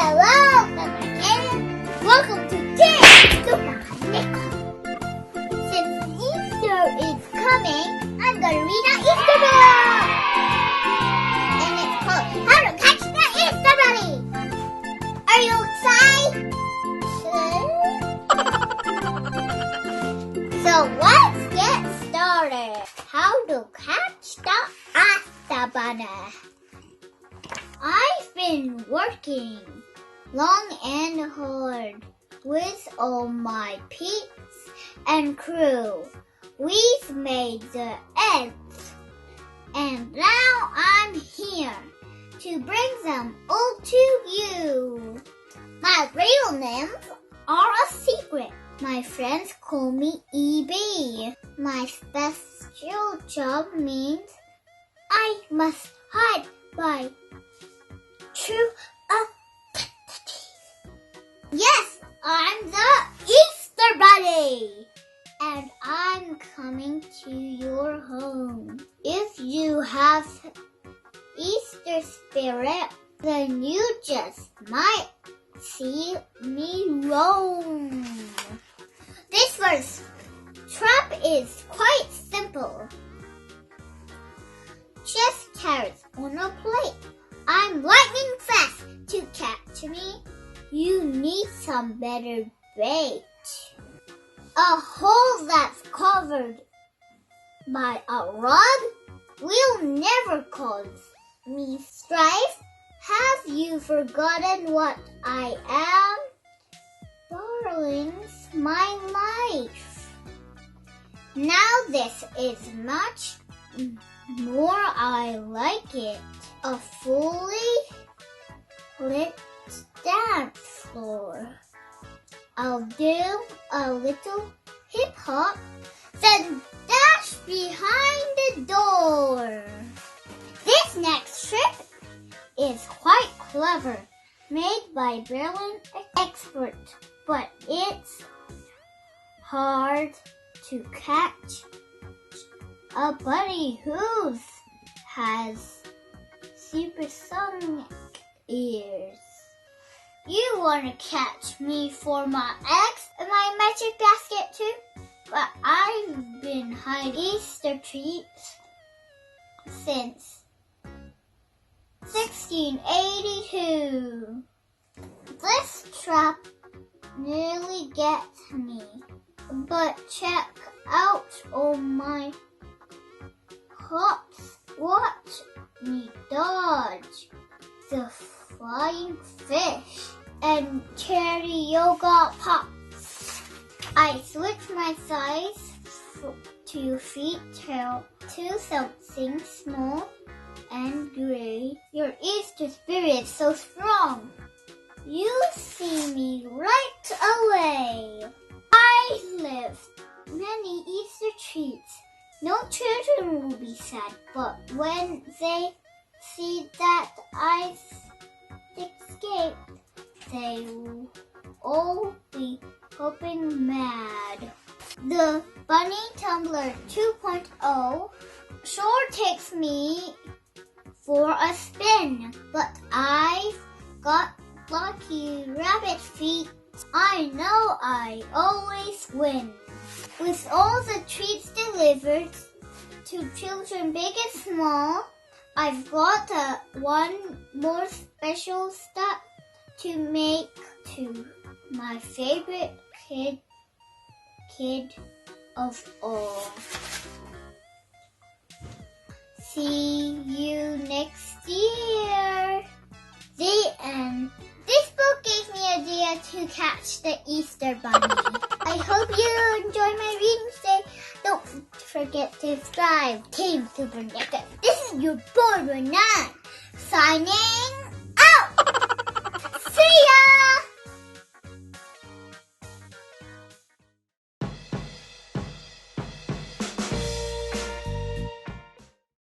Hello, Mother Kitten. Welcome to Super Nicos. Since Easter is coming, I'm gonna read an Easter book. And it's called How to Catch the Easter Bunny. Are you excited? So let's get started. How to catch the Easter Bunny. I've been working long and hard with all my peeps and crew. We've made the eggs, and now I'm here to bring them all to you. My real names are a secret. My friends call me EB. My special job means I must hide by true identity. Yes, I'm the Easter Bunny, and I'm coming to your home. If you have Easter spirit, then you just might see me roam. This first trap is quite simple. Just carrots on a plate. I'm lightning fast. To catch me, you need some better bait. A hole that's covered by a rug will never cause me strife. Have you forgotten what I am? Darling's my life. Now this is much more I like it. A fully lit dance floor. I'll do a little hip hop, then dash behind the door. This next trick is quite clever, made by brilliant expert, but it's hard to catch a bunny who has supersonic ears. You want to catch me for my eggs and my magic basket too? But I've been hiding Easter treats since 1682. This trap nearly gets me, but check out all my hops. Watch me dodge the flying fish and cherry yogurt pops. I switch my size to feet to something small and gray. Your Easter spirit is so strong. You see me right away. I left many Easter treats. No children will be sad, but when they see that I escaped, they will all be hoping mad. The Bunny Tumbler 2.0 sure takes me for a spin, but I've got lucky rabbit feet. I know I always win. With all the treats delivered to children big and small, I've got one more special step to make to my favorite kid of all. See you next year. The end. This book gave me an idea to catch the Easter Bunny. I hope you enjoy my reading today. Don't forget to subscribe. Team Super Nicos. This is your boy Ranai, signing